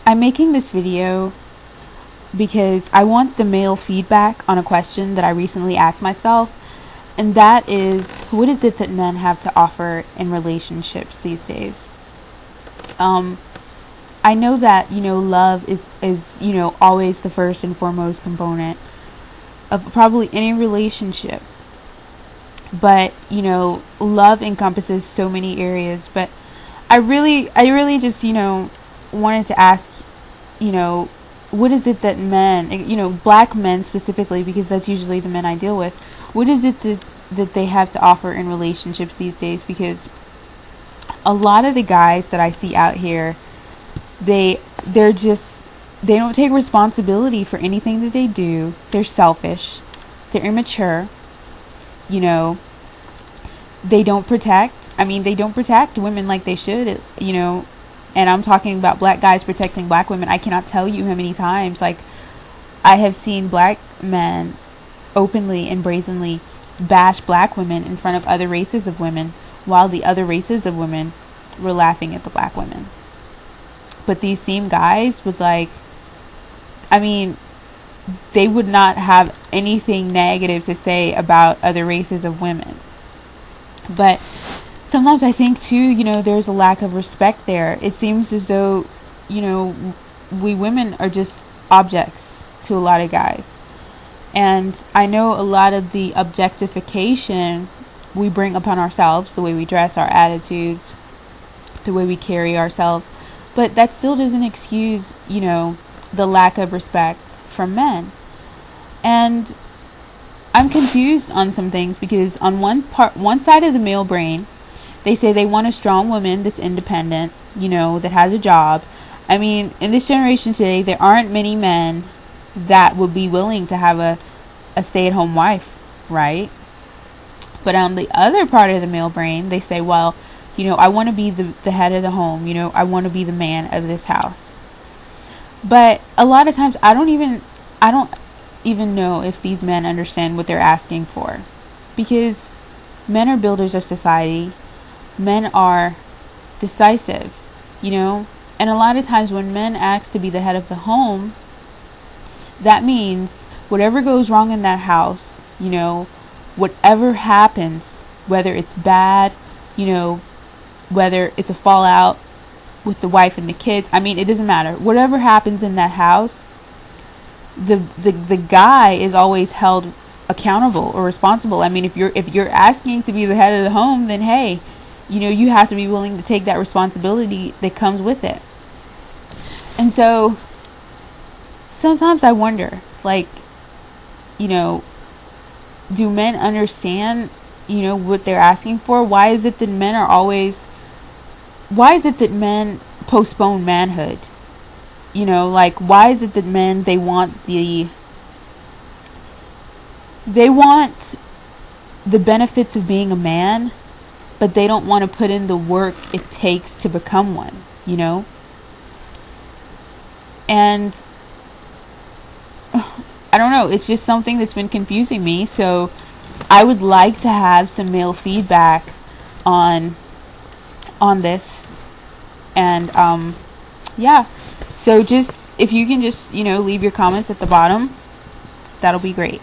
I'm making this video because I want the male feedback on a question that I recently asked myself, and that is, what is it that men have to offer in relationships these days? I know that, love is always the first and foremost component of probably any relationship. But, love encompasses so many areas. But I really just, wanted to ask, what is it that men, black men specifically, because that's usually the men I deal with, what is it that they have to offer in relationships these days? Because a lot of the guys that I see out here, they don't take responsibility for anything that they do. They're selfish. They're immature. They don't protect. They don't protect women like they should, and I'm talking about black guys protecting black women. I cannot tell you how many times, I have seen black men openly and brazenly bash black women in front of other races of women, while the other races of women were laughing at the black women. But these same guys would they would not have anything negative to say about other races of women. But sometimes I think too, there's a lack of respect there. It seems as though, we women are just objects to a lot of guys. And I know a lot of the objectification we bring upon ourselves, the way we dress, our attitudes, the way we carry ourselves. But that still doesn't excuse, the lack of respect from men. And I'm confused on some things, because on one side of the male brain, they say they want a strong woman that's independent, that has a job. In this generation today, there aren't many men that would be willing to have a stay-at-home wife, right? But on the other part of the male brain, they say, well, I want to be the head of the home, I want to be the man of this house. But a lot of times, I don't even know if these men understand what they're asking for, because men are builders of society. Men are decisive, and a lot of times when men ask to be the head of the home, that means whatever goes wrong in that house, whatever happens, whether it's bad, whether it's a fallout with the wife and the kids, it doesn't matter. Whatever happens in that house, the guy is always held accountable or responsible. If you're asking to be the head of the home, then hey, you have to be willing to take that responsibility that comes with it. And so sometimes I wonder, do men understand, what they're asking for? Why is it that men postpone manhood? Why is it that men, they want the benefits of being a man, but they don't want to put in the work it takes to become one, And I don't know, it's just something that's been confusing me. So I would like to have some male feedback on this. And yeah. So just, if you can just, leave your comments at the bottom, that'll be great.